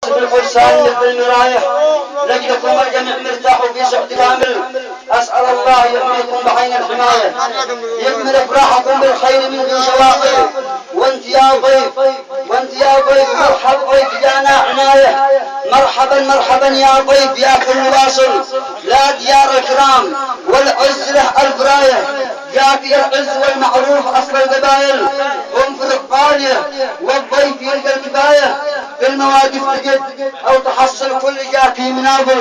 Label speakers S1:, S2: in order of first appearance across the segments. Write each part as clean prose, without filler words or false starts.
S1: بالفرسان مثل المراية لجلكم الجميع مرتاحوا في سعد كامل. أسأل الله يحميكم بعين الحماية، يكمل افراحكم بالخير من ذي شواطئ. وانت يا ضيف مرحب ضيف جانا عناية. مرحبا مرحبا يا ضيف يا كل واصل، لا ديار الكرام والعز له البراية. جاك العز والمعروف أصل القبائل، هم في القالية والضيف يلقى الكفاية. في المواقف تجد أو تحصل كل جاك مناظر،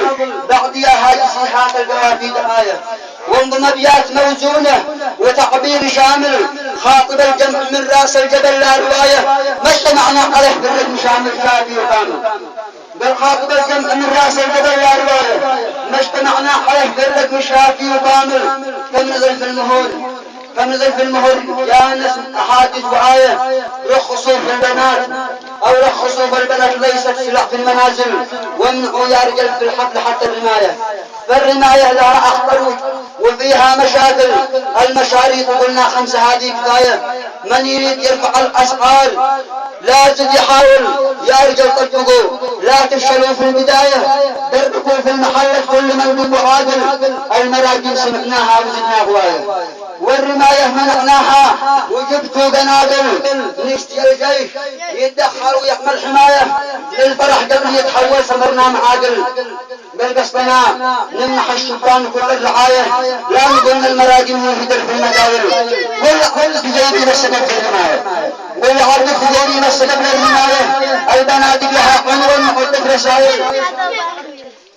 S1: بعدها هاي صيحات القوافي دعاية. وانضم أبيات موزونة وتعبير شامل، خاطب الجمع من راس الجبل لا رواية. ما اجتمعنا عليه بالرقم شامل شافي وكامل، بل خاطب الجمع من راس الجبل لا رواية. ما اجتمعنا عليه بالرقم شافي وكامل. كم نزل في المهر يا نسم أحاديث وآية. رخصوا في البنات أو رخصوا في البنات ليست سلاح في المنازل، وامنعوا يا رجال في الحفل حتى الرماية. فالرماية لها أخطر وفيها مشاكل. المشاريط قلنا 5 هذه كفاية. من يريد يرفع الأسعار لازم يحاول يا رجال طبقوا، لا تفشلوا في البداية. دربكوا في المحل كل من ذو عادل. المراجل سمعناها وزدنا هواية، والرماية منعناها وجبتوا قنابل. نشتي الجيش يتدخل ويحمل حماية، للفرح قبل يتحول سمرنا معاقل. بل قصدنا نمنح الشبان كل الرعاية، لا نقولنا المراجم يهدر في المداول. كل تجيبين السبب في الرماية، كل عرض تجيبين السبب للرماية. البنادق لها عنوان محدث رسائل.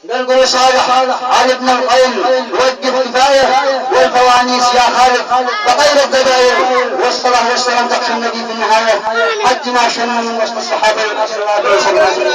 S1: قل صالح على ابن القيم وقف كفاية، والفوانيس يا خالد بغير الدباير. والصلاة والسلام تقصى النبي في النهاية، حد ما شن من وسط الصحابة صلى الله عليه وسلم.